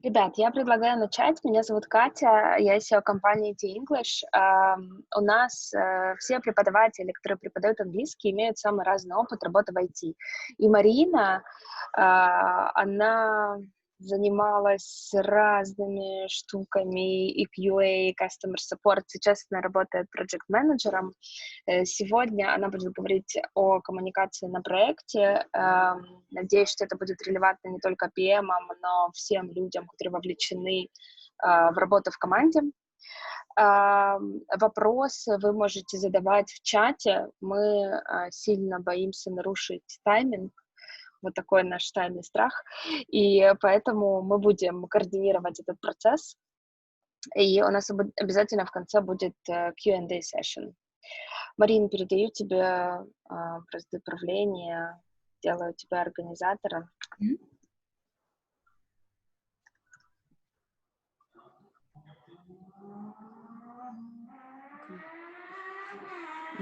Ребят, я предлагаю начать. Меня зовут Катя, я SEO компании T-English. У нас все преподаватели, которые преподают английский, имеют самый разный опыт работы в IT. И Марина, она занималась разными штуками, и QA, и Customer Support. Сейчас она работает проект-менеджером. Сегодня она будет говорить о коммуникации на проекте. Надеюсь, что это будет релевантно не только PM, но всем людям, которые вовлечены в работу в команде. Вопросы вы можете задавать в чате. Мы сильно боимся нарушить тайминг. Вот такой наш тайный страх. И поэтому мы будем координировать этот процесс. И у нас обязательно в конце будет Q&A session. Марин, передаю тебе просто управление, делаю тебя организатором.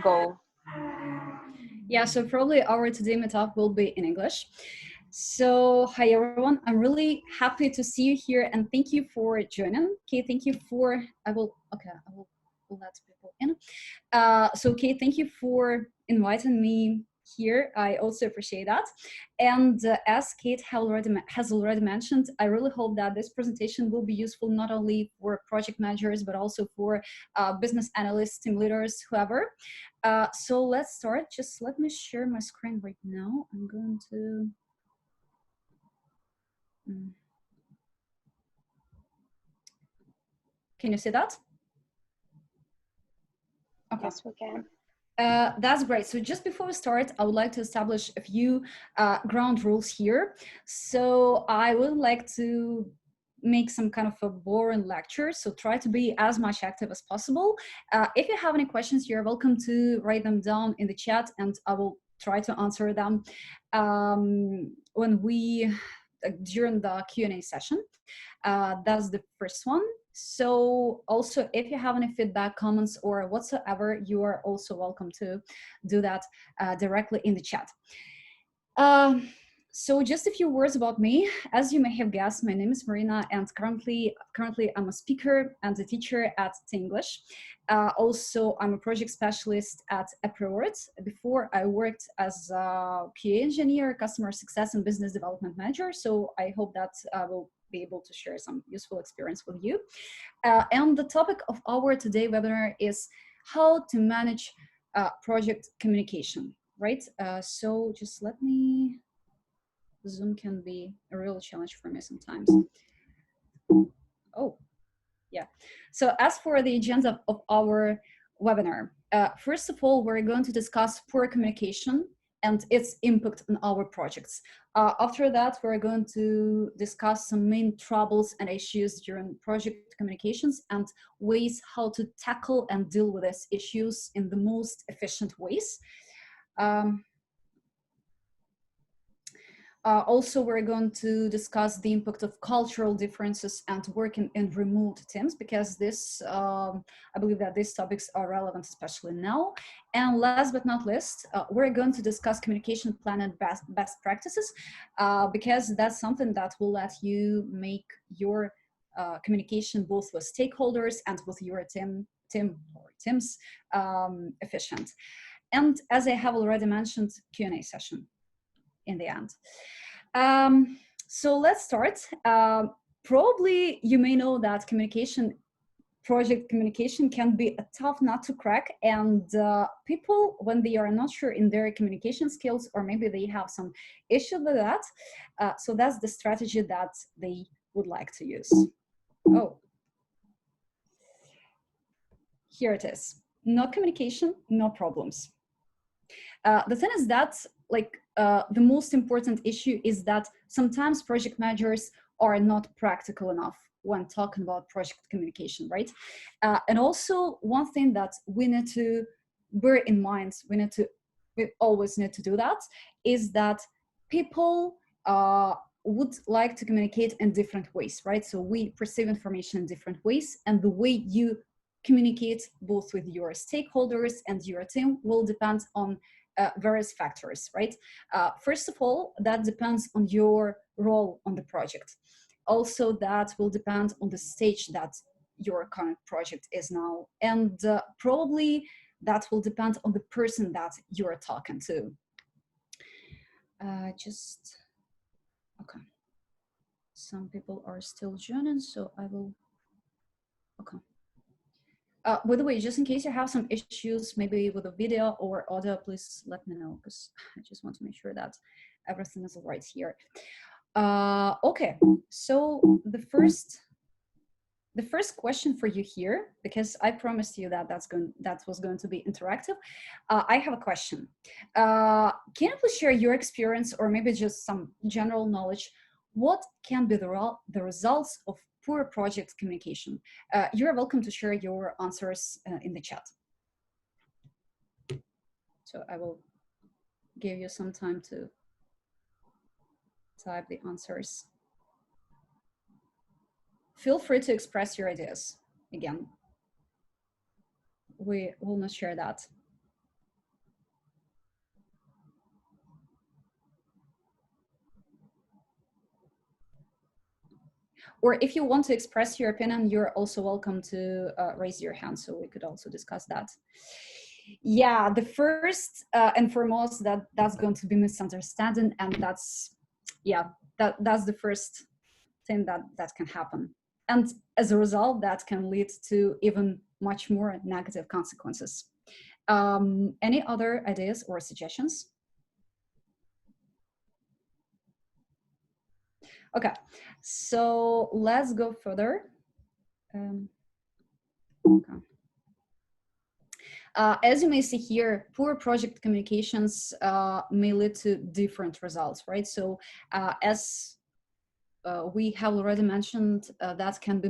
Go. Yeah, so probably our today meetup will be in English. So hi everyone, I'm really happy to see you here and thank you for joining. Okay, thank you for, I will let people in. So okay, thank you for inviting me here. I also appreciate that. And as Kate has already mentioned, I really hope that this presentation will be useful not only for project managers, but also for business analysts, team leaders, whoever. So let's start. Just let me share my screen right now. I'm going to... Can you see that? Okay. Yes, we can. That's great. So just before we start, I would like to establish a few ground rules here. So I would like to make some kind of a boring lecture, so try to be as much active as possible. If you have any questions, you're welcome to write them down in the chat and I will try to answer them during the Q&A session. That's the first one. So also, if you have any feedback, comments, or whatsoever, you are also welcome to do that directly in the chat. So just a few words about me. As you may have guessed, my name is Marina, and currently I'm a speaker and a teacher at T-English. Also, I'm a project specialist at Priority. Before, I worked as a QA engineer, customer success and business development manager. So I hope that I will be able to share some useful experience with you. And the topic of our today webinar is how to manage project communication, right? So just let me... Zoom can be a real challenge for me sometimes. Oh, yeah. So as for the agenda of our webinar, first of all, we're going to discuss poor communication and its impact on our projects. After that, we're going to discuss some main troubles and issues during project communications and ways how to tackle and deal with these issues in the most efficient ways. Also, we're going to discuss the impact of cultural differences and working in remote teams, because this, I believe that these topics are relevant, especially now. And last but not least, we're going to discuss communication plan and best practices, because that's something that will let you make your communication both with stakeholders and with your teams efficient. And as I have already mentioned, Q&A session in the end. So let's start. Probably you may know that project communication can be a tough nut to crack, and people, when they are not sure in their communication skills, or maybe they have some issue with that, so that's the strategy that they would like to use. Oh, here it is. No communication, no problems. The thing is that, the most important issue is that sometimes project managers are not practical enough when talking about project communication, right? And also, one thing that we need to bear in mind, we always need to do that, is that people would like to communicate in different ways, right? So we perceive information in different ways, and the way you communicate both with your stakeholders and your team will depend on various factors, right? First of all, that depends on your role on the project. Also, that will depend on the stage that your current project is now. And probably that will depend on the person that you're talking to. Okay. Some people are still joining, so I will, okay. By the way, just in case you have some issues, maybe with the video or audio, please let me know, because I just want to make sure that everything is all right here. Okay, so the first question for you here, because I promised you that that was going to be interactive. I have a question. Can you please share your experience, or maybe just some general knowledge? What can be the results of poor project communication? You're welcome to share your answers in the chat. So I will give you some time to type the answers. Feel free to express your ideas. Again, we will not share that. Or if you want to express your opinion, you're also welcome to raise your hand, so we could also discuss that. Yeah, the first and foremost, that's going to be misunderstanding, and that's the first thing that can happen. And as a result, that can lead to even much more negative consequences. Any other ideas or suggestions? Okay, so let's go further. Okay. As you may see here, poor project communications may lead to different results, right? So as we have already mentioned, that can be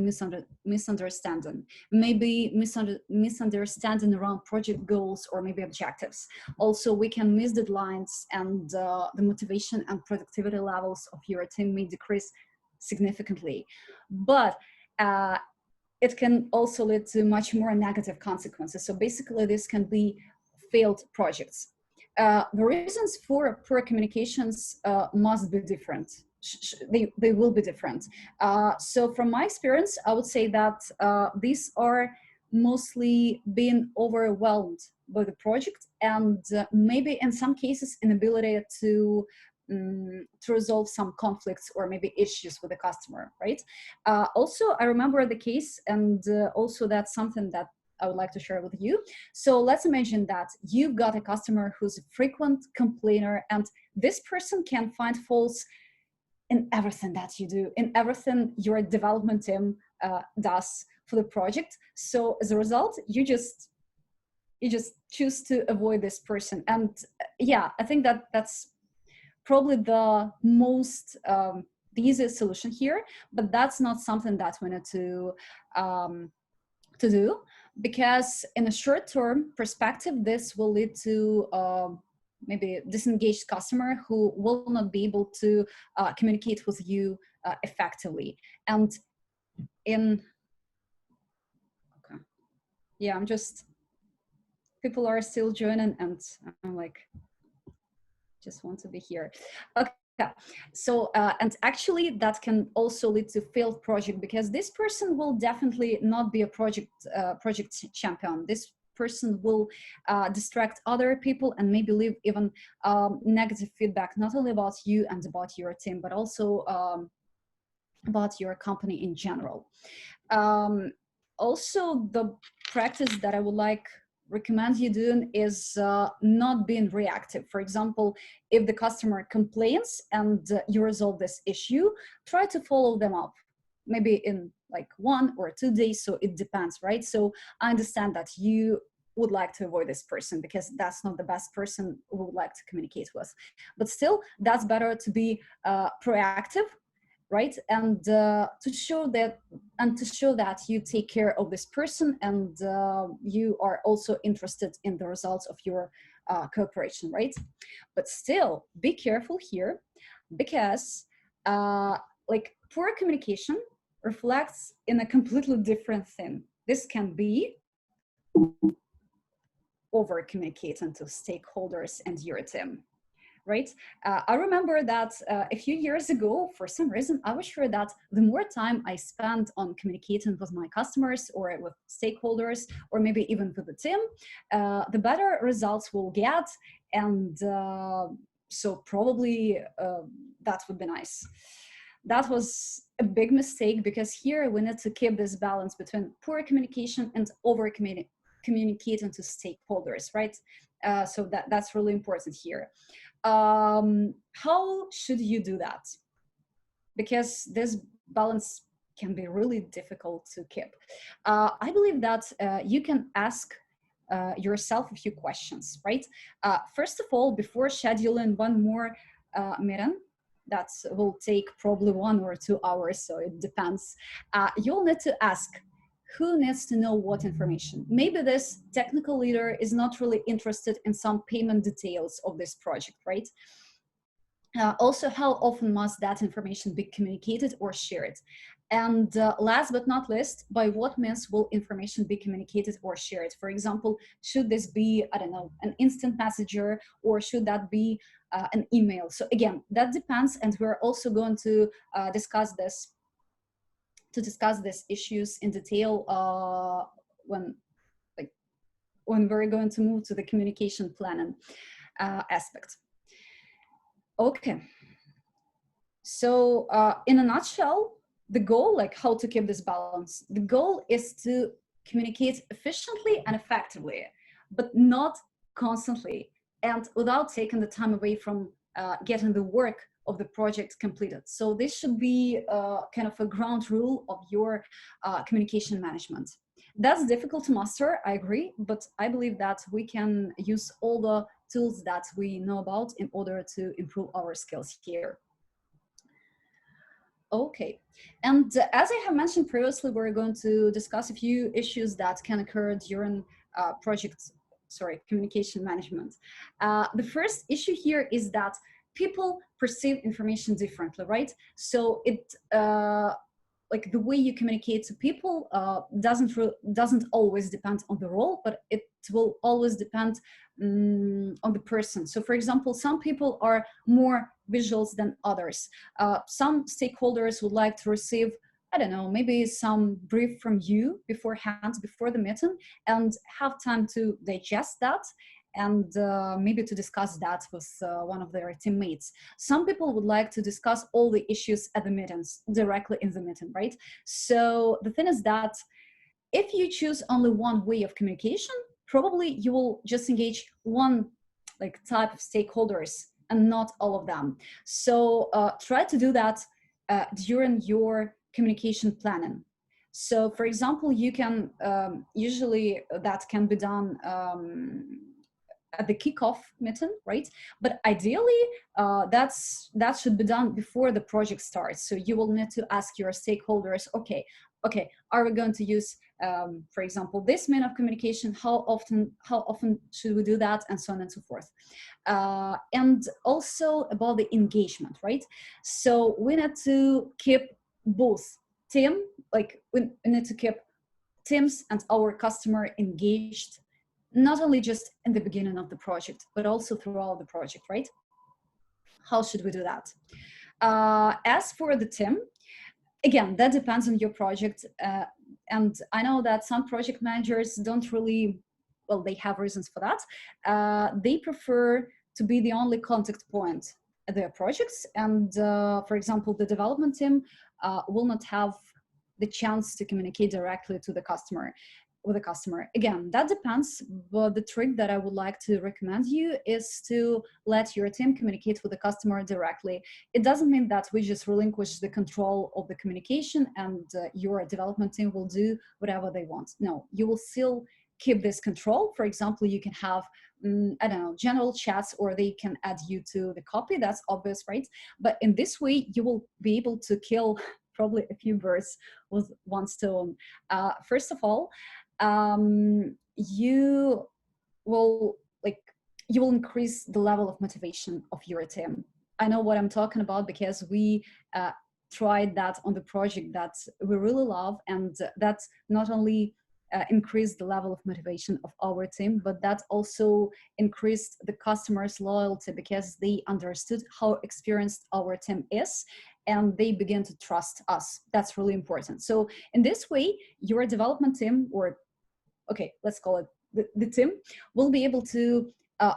misunderstanding. Maybe misunderstanding around project goals or maybe objectives. Also, we can miss deadlines, and the motivation and productivity levels of your team may decrease significantly. But it can also lead to much more negative consequences. So basically, this can be failed projects. The reasons for poor communications must be different. They will be different. So from my experience, I would say that these are mostly being overwhelmed by the project, and maybe in some cases inability to resolve some conflicts or maybe issues with the customer, right? Also, I remember the case, and also that's something that I would like to share with you. So let's imagine that you've got a customer who's a frequent complainer, and this person can find faults in everything that you do, in everything your development team does for the project. So as a result, you just choose to avoid this person. And yeah, I think that's probably the most the easiest solution here, but that's not something that we need to do, because in a short-term perspective, this will lead to maybe disengaged customer who will not be able to communicate with you effectively. And yeah, people are still joining, and I'm like, just want to be here. Okay. So, and actually that can also lead to failed project, because this person will definitely not be a project champion. This person will distract other people and maybe leave even negative feedback, not only about you and about your team, but also about your company in general. Also, the practice that I would recommend you doing is not being reactive. For example, if the customer complains and you resolve this issue, try to follow them up, maybe in like 1 or 2 days. So it depends, right? So I understand that you would like to avoid this person because that's not the best person we would like to communicate with. But still, that's better to be proactive, right? And to show that you take care of this person, and you are also interested in the results of your cooperation, right? But still, be careful here, because like poor communication reflects in a completely different thing. This can be over communicating to stakeholders and your team. right? I remember that a few years ago, for some reason, I was sure that the more time I spent on communicating with my customers or with stakeholders, or maybe even with the team, the better results we'll get. And so probably that would be nice. That was a big mistake, because here we need to keep this balance between poor communication and over communicating to stakeholders, right? So that's really important here. How should you do that? Because this balance can be really difficult to keep. I believe that you can ask yourself a few questions, right? First of all, before scheduling one more meeting, that will take probably 1 or 2 hours, so it depends. You'll need to ask, who needs to know what information? Maybe this technical leader is not really interested in some payment details of this project, right? Also, how often must that information be communicated or shared? And last but not least, by what means will information be communicated or shared? For example, should this be, I don't know, an instant messenger, or should that be an email? So again, that depends, and we're also going to discuss these issues in detail when we're going to move to the communication planning aspect. Okay, so in a nutshell, the goal, like how to keep this balance, the goal is to communicate efficiently and effectively, but not constantly, and without taking the time away from getting the work of the project completed. So this should be kind of a ground rule of your communication management. That's difficult to master, I agree, but I believe that we can use all the tools that we know about in order to improve our skills here. Okay, and as I have mentioned previously, we're going to discuss a few issues that can occur during communication management. The first issue here is that people perceive information differently, right? So it like the way you communicate to people doesn't always depend on the role, but it will always depend on the person. So for example, some people are more visuals than others. Some stakeholders would like to receive, I don't know, maybe some brief from you beforehand, before the meeting, and have time to digest that, and maybe to discuss that with one of their teammates. Some people would like to discuss all the issues at the meetings, directly in the meeting, right? So the thing is that if you choose only one way of communication, probably you will just engage one type of stakeholders and not all of them. So try to do that during your communication planning. So for example, you can usually that can be done at the kickoff meeting, right? But ideally, that should be done before the project starts. So you will need to ask your stakeholders, okay, are we going to use, for example, this mean of communication? How often should we do that? And so on and so forth. And also about the engagement, right? So we need to keep both team, we need to keep teams and our customer engaged, not only just in the beginning of the project, but also throughout the project, right? How should we do that? As for the team, again, that depends on your project. And I know that some project managers don't really, well, they have reasons for that. They prefer to be the only contact point at their projects. And for example, the development team will not have the chance to communicate directly to the customer. Again, that depends, but the trick that I would like to recommend you is to let your team communicate with the customer directly. It doesn't mean that we just relinquish the control of the communication and your development team will do whatever they want. No, you will still keep this control. For example, you can have, I don't know, general chats, or they can add you to the copy. That's obvious, right? But in this way, you will be able to kill probably a few birds with one stone. First of all, you will increase the level of motivation of your team. I know what I'm talking about because we tried that on the project that we really love, and that not only increased the level of motivation of our team, but that also increased the customers' loyalty because they understood how experienced our team is and they begin to trust us. That's really important. So in this way, your development team, or okay, let's call it the team, will be able to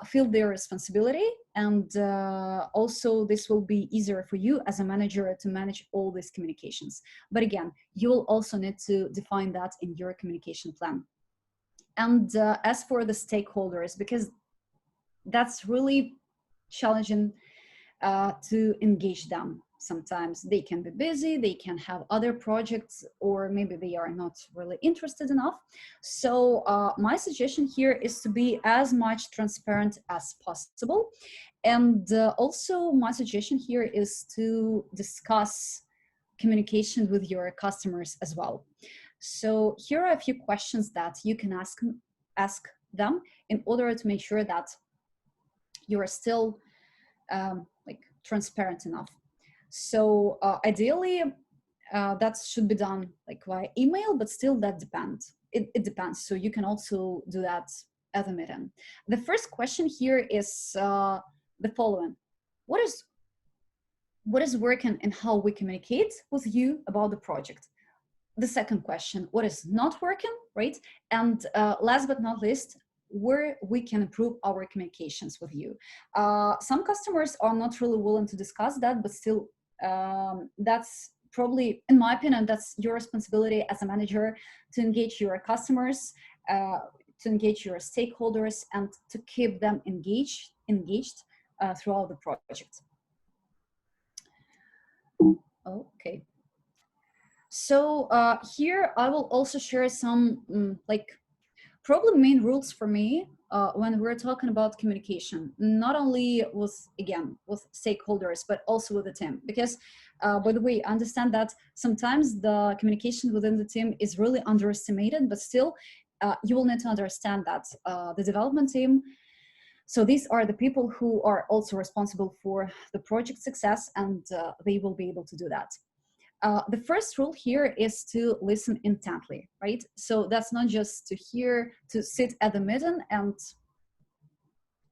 feel their responsibility, and also this will be easier for you as a manager to manage all these communications. But again, you will also need to define that in your communication plan. And as for the stakeholders, because that's really challenging to engage them. Sometimes they can be busy, they can have other projects, or maybe they are not really interested enough. So my suggestion here is to be as much transparent as possible. And also my suggestion here is to discuss communication with your customers as well. So here are a few questions that you can ask them in order to make sure that you are still like transparent enough. So ideally, that should be done like via email, but still that depends. It depends. So you can also do that at a meeting. The first question here is the following: what is working and how we communicate with you about the project? The second question: what is not working, right? And last but not least, where we can improve our communications with you. Some customers are not really willing to discuss that, but still, that's probably, in my opinion, that's your responsibility as a manager to engage your customers, to engage your stakeholders, and to keep them engaged throughout the project. Okay. So here I will also share some like probably main rules for me when we're talking about communication, not only with stakeholders, but also with the team. Because by the way, I understand that sometimes the communication within the team is really underestimated, but still you will need to understand that the development team, so these are the people who are also responsible for the project success, and they will be able to do that. The first rule here is to listen intently, right? So that's not just to hear, to sit at the meeting and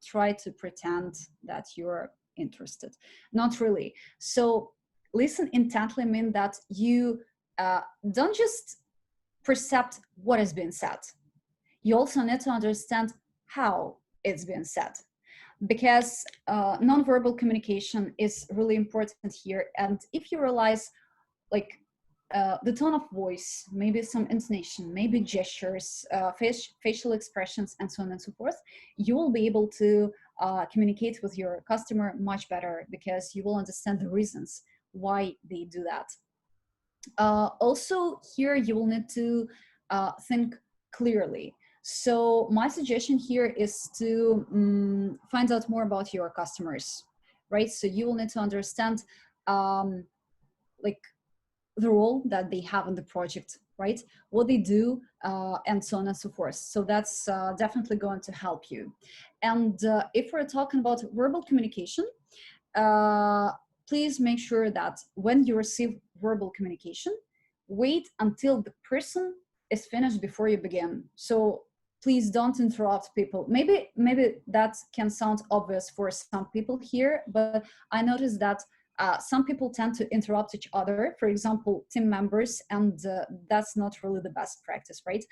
try to pretend that you're interested. Not really. So listen intently means that you don't just percept what is being said. You also need to understand how it's being said, because nonverbal communication is really important here. And if you realize like the tone of voice, maybe some intonation, maybe gestures, facial expressions, and so on and so forth, you will be able to communicate with your customer much better, because you will understand the reasons why they do that. Also, here you will need to think clearly. So my suggestion here is to find out more about your customers, right? So you will need to understand like the role that they have in the project, right? What they do, and so on and so forth. So that's definitely going to help you. And if we're talking about verbal communication, please make sure that when you receive verbal communication, wait until the person is finished before you begin. So please don't interrupt people. Maybe that can sound obvious for some people here, but I noticed that some people tend to interrupt each other, for example, team members, and that's not really the best practice, right?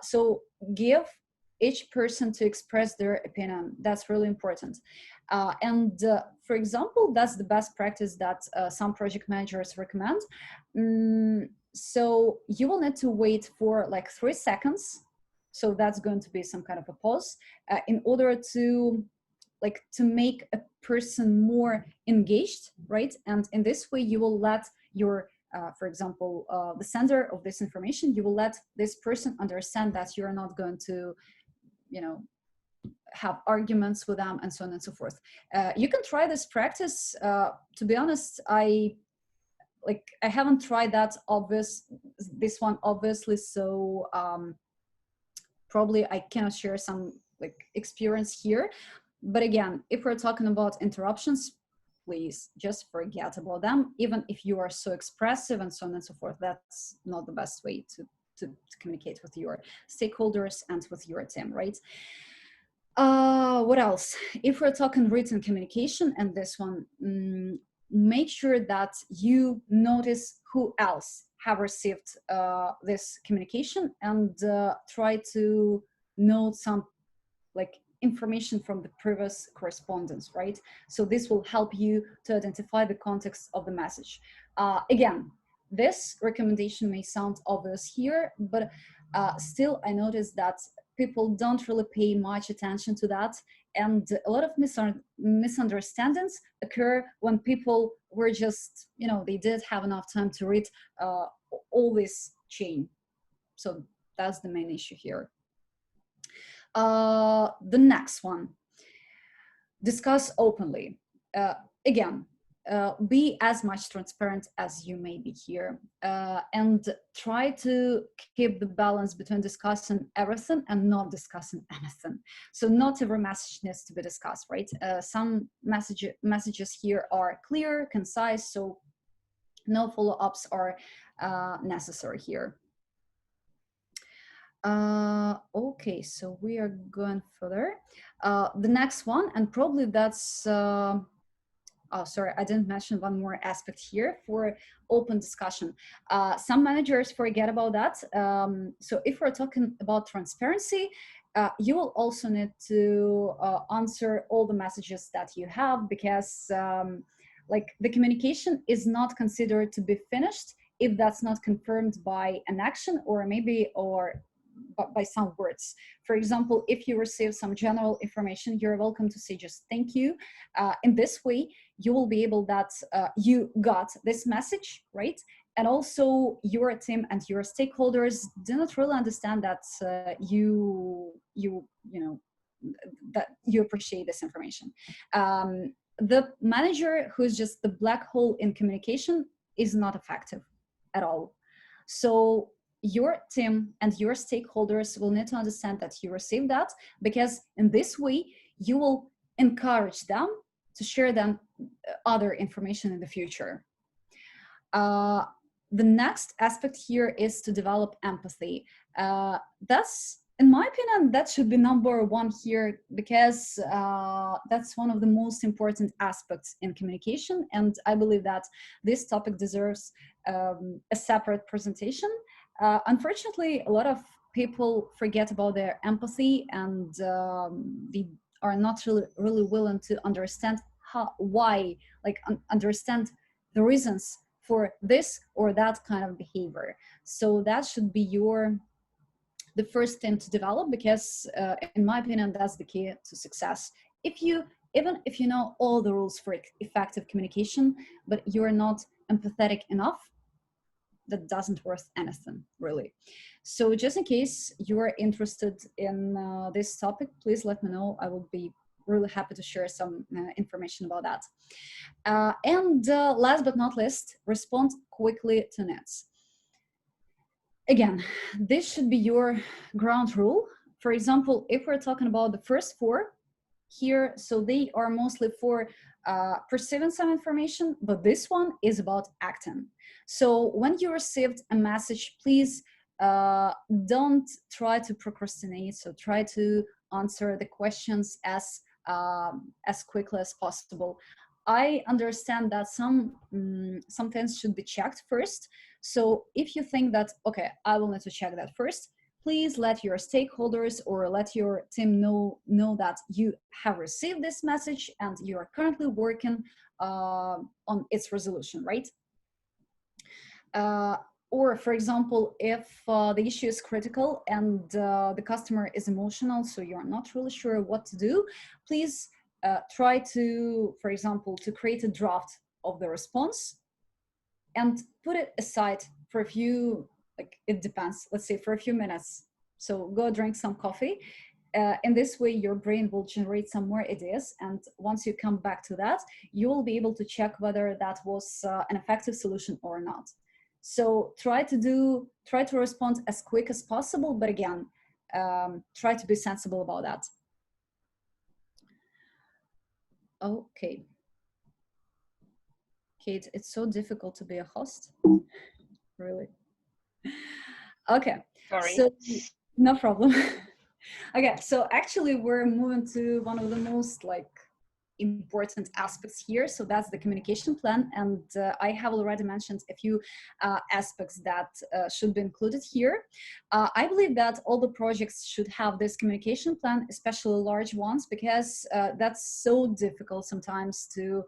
So give each person to express their opinion. That's really important. And for example, that's the best practice that some project managers recommend. So you will need to wait for like 3 seconds. So that's going to be some kind of a pause in order to make a person more engaged, right? And in this way, you will let your, for example, the sender of this information, you will let this person understand that you're not going to, have arguments with them, and so on and so forth. You can try this practice. To be honest, I haven't tried this one obviously, so probably I cannot share some experience here. But again, if we're talking about interruptions, please just forget about them. Even if you are so expressive and so on and so forth, that's not the best way to communicate with your stakeholders and with your team, right? What else? If we're talking written communication, and this one, make sure that you notice who else have received this communication, and try to note some like information from the previous correspondence, right? So this will help you to identify the context of the message. Again, this recommendation may sound obvious here, but still I noticed that people don't really pay much attention to that. And a lot of misunderstandings occur when people were just, they did have enough time to read all this chain. So that's the main issue here. The next one, discuss openly. Again, be as much transparent as you may be here, and try to keep the balance between discussing everything and not discussing anything. So not every message needs to be discussed, right? Some messages here are clear, concise, so no follow-ups are necessary here. Okay, so we are going further. The next one, and probably that's, oh, sorry, I didn't mention one more aspect here for open discussion. Some managers forget about that. So if we're talking about transparency, you will also need to answer all the messages that you have, because like the communication is not considered to be finished if that's not confirmed by an action or maybe by some words. For example, if you receive some general information, you're welcome to say just thank you. In this way, you will be able that you got this message, right? And also your team and your stakeholders do not really understand that you know that you appreciate this information. The manager who's just the black hole in communication is not effective at all. So your team and your stakeholders will need to understand that you received that, because in this way you will encourage them to share them other information in the future. The next aspect here is to develop empathy. That's, in my opinion, that should be number one here, because that's one of the most important aspects in communication. And I believe that this topic deserves a separate presentation. Unfortunately, a lot of people forget about their empathy, and they are not really willing to understand why, like understand the reasons for this or that kind of behavior. So that should be the first thing to develop, because in my opinion, that's the key to success. Even if you know all the rules for effective communication, but you're not empathetic enough, that doesn't worth anything, really. So just in case you're interested in this topic, please let me know. I will be really happy to share some information about that. And last but not least, respond quickly to needs. Again, this should be your ground rule. For example, if we're talking about the first four here, so they are mostly for perceiving some information, but this one is about acting. So when you received a message, please don't try to procrastinate. So try to answer the questions as quickly as possible. I understand that some things should be checked first. So if you think that, okay, I will need to check that first, please let your stakeholders or let your team know that you have received this message and you are currently working on its resolution, right? Or for example, if the issue is critical and the customer is emotional, so you're not really sure what to do, please try to, for example, to create a draft of the response and put it aside for a few, like it depends, let's say for a few minutes. So go drink some coffee. In this way, your brain will generate some more ideas. And once you come back to that, you will be able to check whether that was an effective solution or not. So try to respond as quick as possible, but again, try to be sensible about that. Okay. Kate, it's so difficult to be a host, really. Okay, Sorry. so no problem. Okay, so actually we're moving to one of the most like important aspects here. So that's the communication plan. And I have already mentioned a few aspects that should be included here. I believe that all the projects should have this communication plan, especially large ones, because that's so difficult sometimes to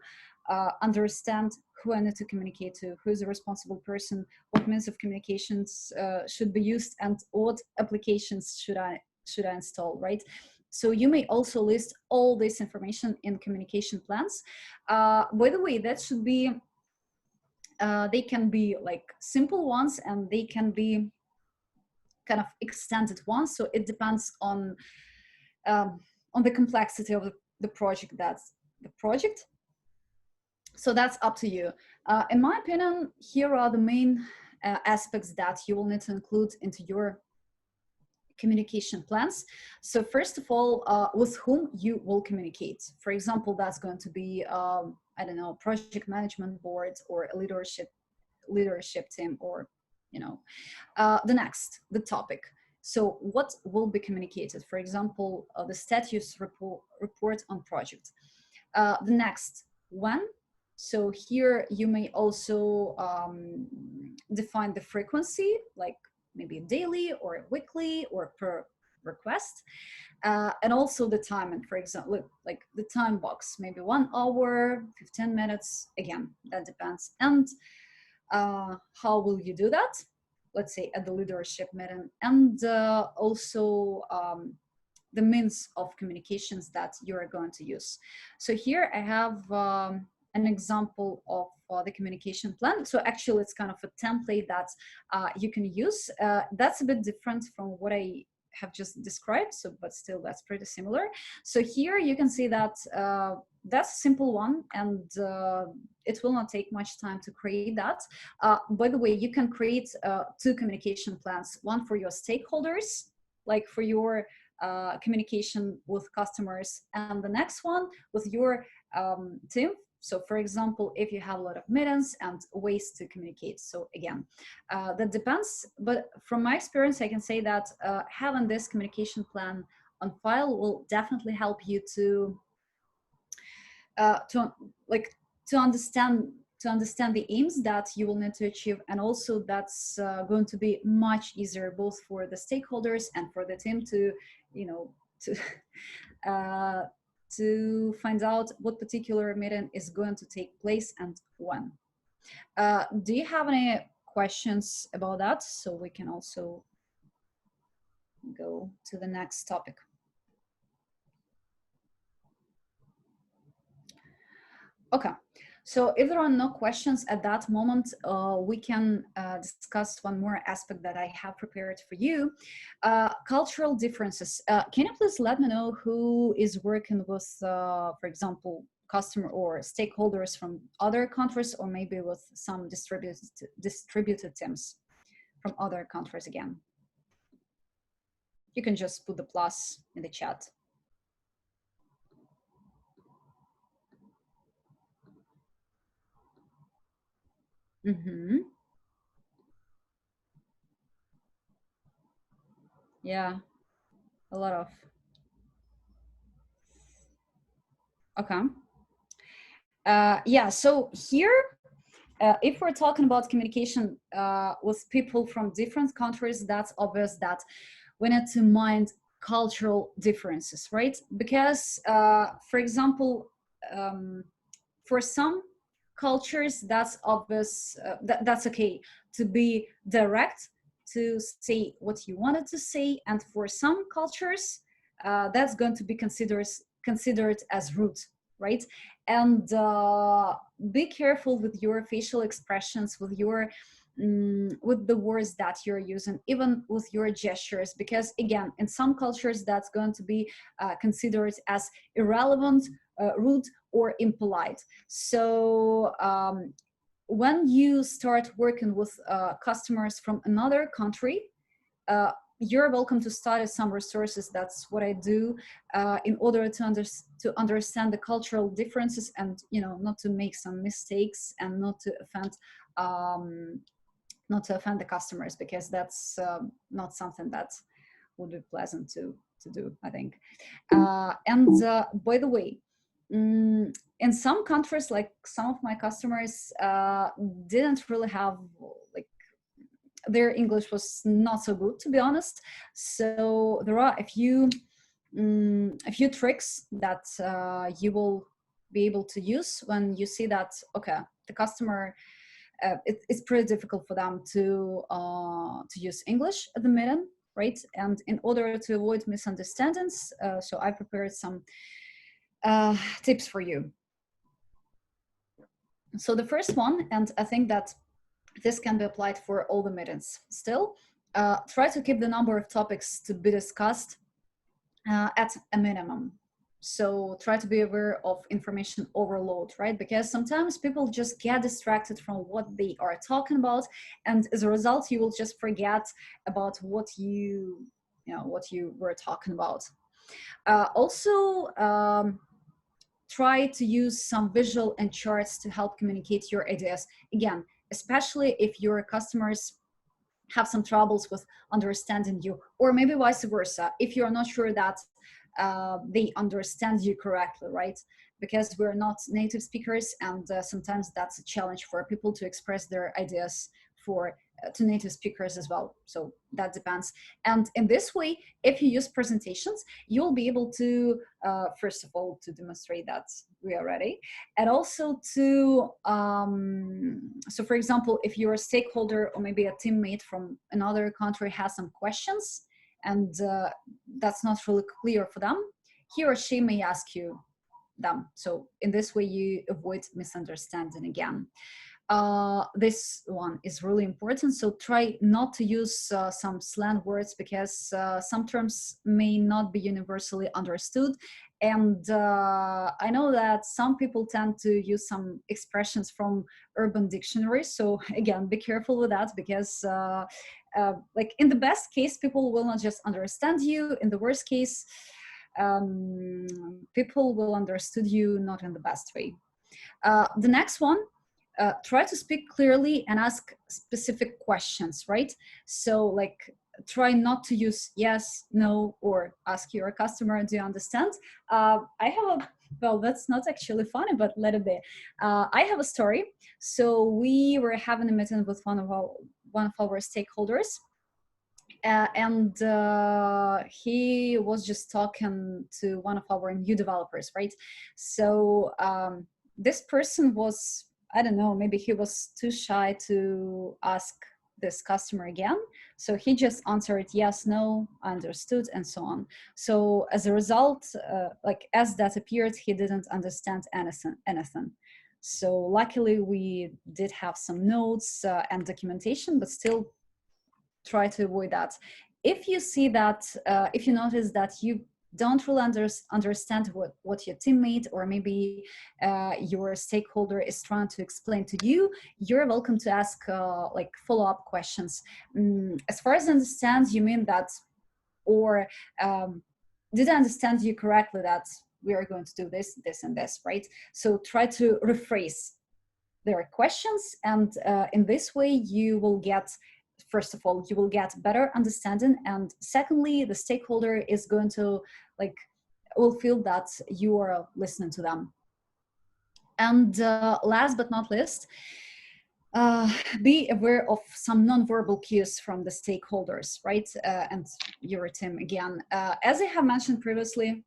understand who I need to communicate to, who is the responsible person, what means of communications should be used, and what applications should I install, right? So you may also list all this information in communication plans. By the way, that should be, they can be like simple ones and they can be kind of extended ones. So it depends on the complexity of the project. That's the project. So that's up to you. In my opinion, here are the main aspects that you will need to include into your communication plans. So first of all, with whom you will communicate. For example, that's going to be, I don't know, project management board or a leadership team, or, you know, the topic. So what will be communicated? For example, the status report on project. The next, when. So here you may also define the frequency, like maybe daily or weekly or per request, and also the timing. For example, like the time box, maybe 1 hour, 15 minutes. Again, that depends. And how will you do that? Let's say at the leadership meeting, and also the means of communications that you are going to use. So here I have an example of the communication plan. So actually it's kind of a template that you can use. That's a bit different from what I have just described, so but still that's pretty similar. So here you can see that that's a simple one, and it will not take much time to create that. By the way, you can create 2 communication plans, one for your stakeholders, like for your communication with customers, and the next one with your team. So for example, if you have a lot of meetings and ways to communicate. So again, that depends. But from my experience, I can say that having this communication plan on file will definitely help you to understand the aims that you will need to achieve, and also that's going to be much easier both for the stakeholders and for the team to, you know, to find out what particular meeting is going to take place and when. Do you have any questions about that? So we can also go to the next topic. Okay, so if there are no questions at that moment, we can discuss one more aspect that I have prepared for you. Cultural differences. Can you please let me know who is working with, for example, customer or stakeholders from other countries, or maybe with some distributed teams from other countries again? You can just put the plus in the chat. Mm-hmm. Yeah, a lot of. Okay. Yeah, so here, if we're talking about communication with people from different countries, that's obvious that we need to mind cultural differences, right? Because, for example, for some cultures, that's obvious, that's okay to be direct, to say what you wanted to say. And for some cultures, that's going to be considered as rude, right? And be careful with your facial expressions, with your with the words that you're using, even with your gestures, because again, in some cultures that's going to be considered as irrelevant, rude, or impolite. So when you start working with customers from another country, you're welcome to study some resources. That's what I do in order to understand the cultural differences, and, you know, not to make some mistakes and not to offend not to offend the customers, because that's not something that would be pleasant to do, I think. And by the way, in some countries, like some of my customers didn't really have, like, their English was not so good, to be honest. So there are a few tricks that you will be able to use when you see that, okay, the customer, it's pretty difficult for them to use English at the meeting, right? And in order to avoid misunderstandings, so I prepared some tips for you. So the first one, and I think that this can be applied for all the meetings still, try to keep the number of topics to be discussed at a minimum. So try to be aware of information overload, right? Because sometimes people just get distracted from what they are talking about, and as a result, you will just forget about what you were talking about. Also, try to use some visual and charts to help communicate your ideas. Again, especially if your customers have some troubles with understanding you, or maybe vice versa, if you're not sure that they understand you correctly, right? Because we're not native speakers, and sometimes that's a challenge for people to express their ideas to native speakers as well. So that depends. And in this way, if you use presentations, you'll be able to, first of all, to demonstrate that we are ready, and also to, so for example, if you're a stakeholder or maybe a teammate from another country has some questions, and that's not really clear for them, he or she may ask you them. So in this way, you avoid misunderstanding again. This one is really important. So try not to use some slang words, because some terms may not be universally understood. And I know that some people tend to use some expressions from Urban Dictionary. So again, be careful with that, because like in the best case, people will not just understand you. In the worst case, people will understood you not in the best way. The next one, try to speak clearly and ask specific questions, right? So like, try not to use yes, no, or ask your customer, do you understand? I have a, well, that's not actually funny, but let it be. I have a story. So we were having a meeting with one of our stakeholders, and he was just talking to one of our new developers, right? So this person was, I don't know, maybe he was too shy to ask this customer again. So he just answered yes, no, understood, and so on. So as a result, like as that appeared, he didn't understand anything. So luckily we did have some notes and documentation, but still try to avoid that. If you see that, if you notice that you don't really understand what your teammate or maybe your stakeholder is trying to explain to you, you're welcome to ask like follow-up questions. As far as I understand, you mean that, or did I understand you correctly that we are going to do this, this, and this, right? So try to rephrase their questions, and in this way you will get, first of all, you will get better understanding, and secondly, the stakeholder is going to will feel that you are listening to them. And last but not least, be aware of some nonverbal cues from the stakeholders, right? And your team again. As I have mentioned previously,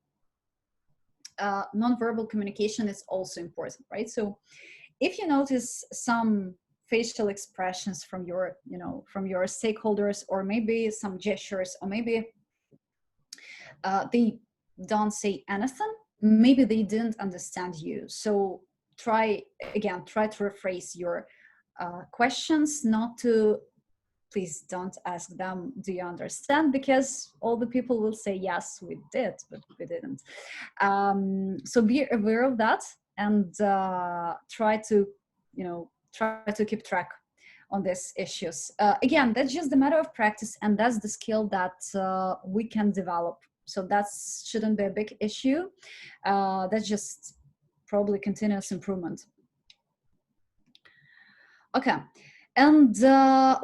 nonverbal communication is also important, right? So if you notice some facial expressions from your, from your stakeholders, or maybe some gestures, or maybe they don't say anything, maybe they didn't understand you. So try to rephrase your questions, not to, please don't ask them, do you understand? Because all the people will say, yes, we did, but we didn't. So be aware of that, and try to keep track on these issues. Again, that's just a matter of practice, and that's the skill that we can develop. So that shouldn't be a big issue. That's just probably continuous improvement. Okay. And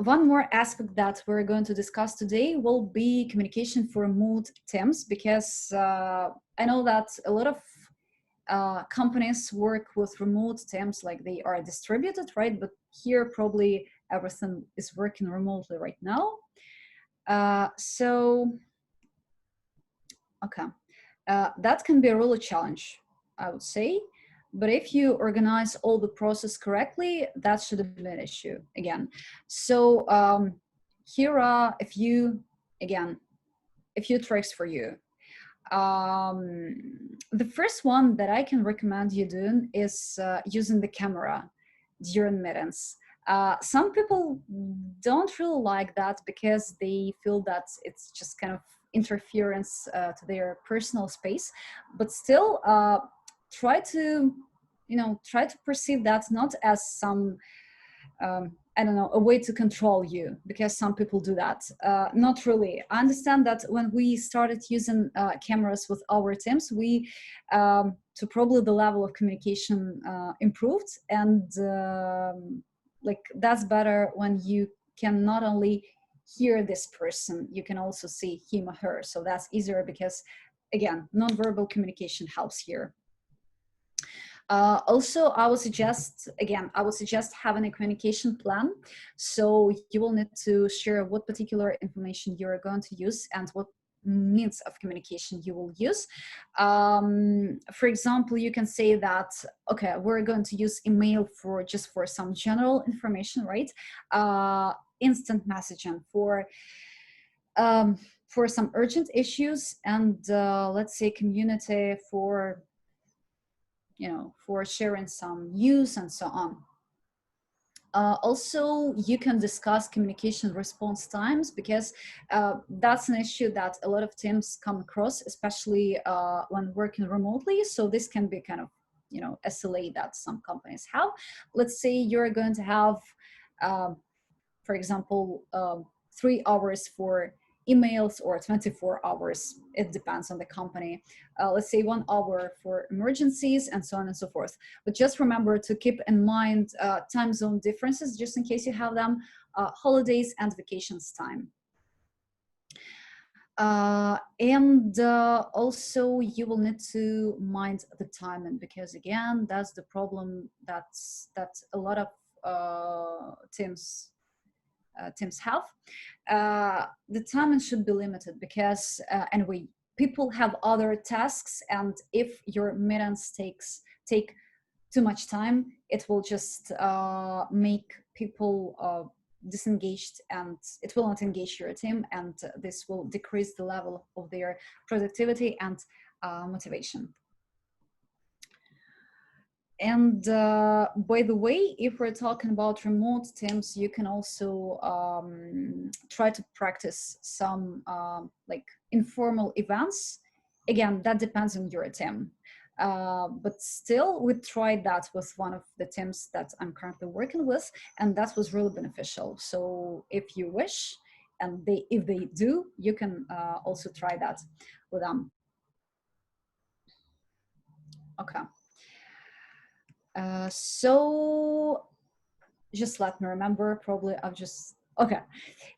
one more aspect that we're going to discuss today will be communication for remote teams, because I know that a lot of companies work with remote teams, like they are distributed, right? But here probably everything is working remotely right now. Okay, that can be a real challenge, I would say. But if you organize all the process correctly, that shouldn't be an issue again. So here are a few tricks for you. The first one that I can recommend you doing is using the camera during meetings. Some people don't really like that because they feel that it's just kind of interference to their personal space, but still try to perceive that not as some I don't know, a way to control you, because some people do that. Not really. I understand that when we started using cameras with our teams, to probably the level of communication improved, and like that's better when you can not only hear this person, you can also see him or her. So that's easier because, again, nonverbal communication helps here. Also, I would suggest having a communication plan. So you will need to share what particular information you're going to use and what means of communication you will use. For example, you can say that, okay, we're going to use email for some general information, right? Instant messaging for some urgent issues, and let's say community for sharing some news and so on. Also, you can discuss communication response times, because that's an issue that a lot of teams come across, especially when working remotely. So this can be kind of, SLA that some companies have. Let's say you're going to have, for example, 3 hours for emails or 24 hours. It depends on the company. Let's say 1 hour for emergencies and so on and so forth. But just remember to keep in mind time zone differences, just in case you have them, holidays and vacations time. And also you will need to mind the timing, because again, that's the problem that a lot of teams have. The timing should be limited, because anyway, people have other tasks, and if your meetings take too much time, it will just make people disengaged, and it will not engage your team, and this will decrease the level of their productivity and motivation. And by the way, if we're talking about remote teams, you can also try to practice some like informal events. Again, that depends on your team. But still, we tried that with one of the teams that I'm currently working with, and that was really beneficial. So if you wish, and if they do, you can also try that with them. Okay. So just let me remember, probably I've just, okay.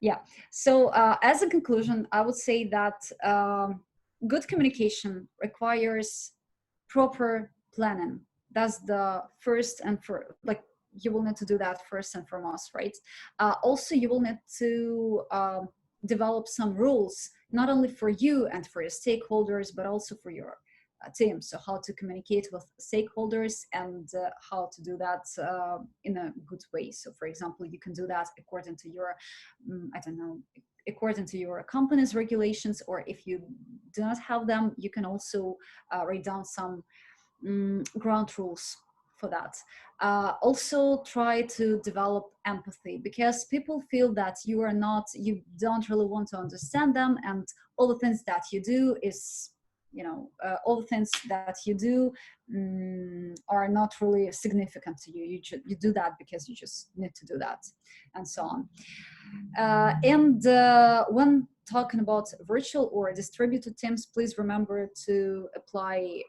Yeah. So as a conclusion, I would say that good communication requires proper planning. That's the first, and you will need to do that first and foremost, right? Also, you will need to develop some rules, not only for you and for your stakeholders, but also for your team. So how to communicate with stakeholders, and how to do that in a good way. So for example, you can do that according to your, according to your company's regulations, or if you do not have them, you can also write down some ground rules for that. Also try to develop empathy, because people feel that you don't really want to understand them, and all the things that you do is, all the things that you do are not really significant to you. You do that because you just need to do that, and so on. And when talking about virtual or distributed teams, please remember to apply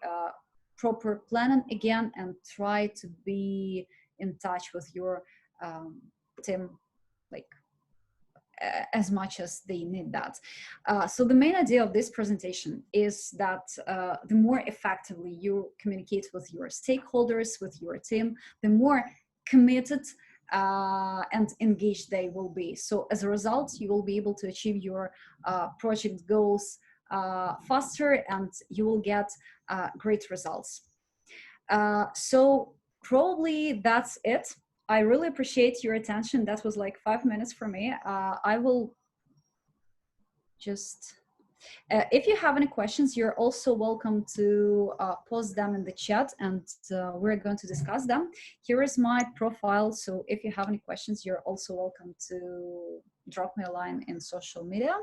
proper planning again, and try to be in touch with your team like as much as they need that. So the main idea of this presentation is that the more effectively you communicate with your stakeholders, with your team, the more committed and engaged they will be. So as a result, you will be able to achieve your project goals faster, and you will get great results. So probably that's it. I really appreciate your attention. That was like 5 minutes for me. I will just, if you have any questions, you're also welcome to post them in the chat, and we're going to discuss them. Here is my profile. So if you have any questions, you're also welcome to drop me a line in social media.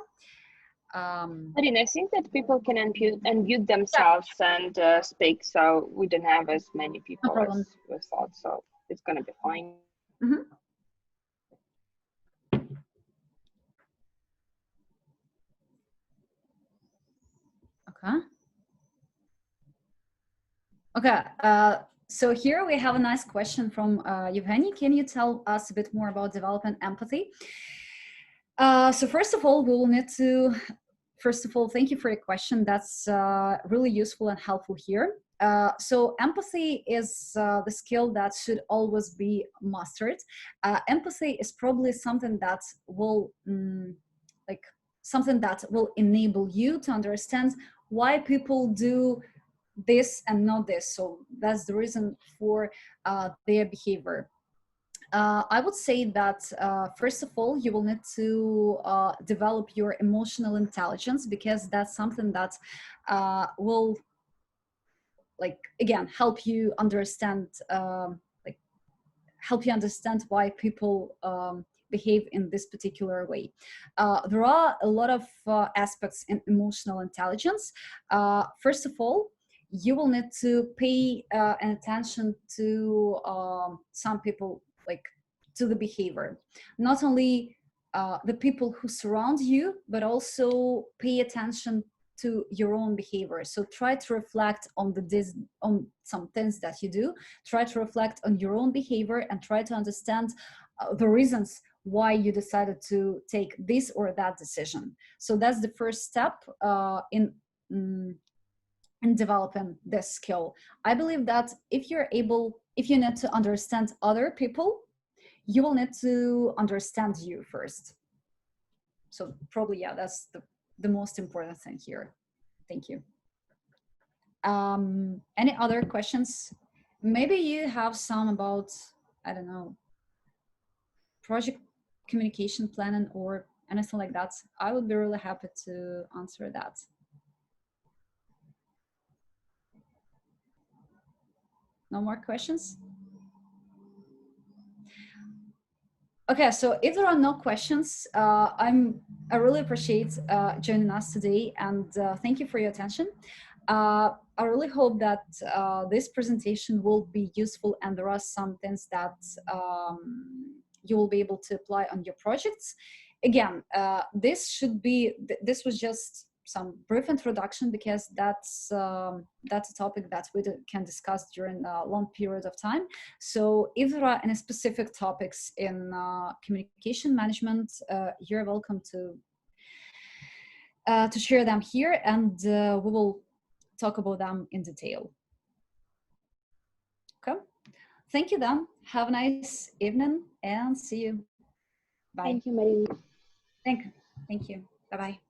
Marina, I think that people can unmute themselves and speak, so we don't have as many people as we thought, so it's going to be fine. Mm-hmm. Okay. So here we have a nice question from Evgeny. Can you tell us a bit more about developing empathy? So first of all, we will need to, thank you for your question. That's really useful and helpful here. So empathy is the skill that should always be mastered. Empathy is probably something that will enable you to understand why people do this and not this. So that's the reason for their behavior. I would say that first of all, you will need to develop your emotional intelligence, because that's something that will, again, help you understand why people behave in this particular way. There are a lot of aspects in emotional intelligence. First of all, you will need to pay an attention to some people, to the behavior, not only the people who surround you, but also pay attention to your own behavior. So try to reflect on some things that you do. Try to reflect on your own behavior and try to understand the reasons why you decided to take this or that decision. So that's the first step in developing this skill. I believe that if you need to understand other people, you will need to understand you first. So probably, yeah, that's the most important thing here. Thank you. Any other questions? Maybe you have some about, I don't know, project communication planning or anything like that. I would be really happy to answer that. No more questions? Okay, so if there are no questions, I really appreciate joining us today, and thank you for your attention. I really hope that this presentation will be useful, and there are some things that you will be able to apply on your projects. Again, this was just some brief introduction, because that's a topic that we can discuss during a long period of time. So if there are any specific topics in communication management, you're welcome to share them here, and we will talk about them in detail. Okay, thank you then. Have a nice evening and see you. Bye. Thank you, Marina. Thank you. Bye-bye.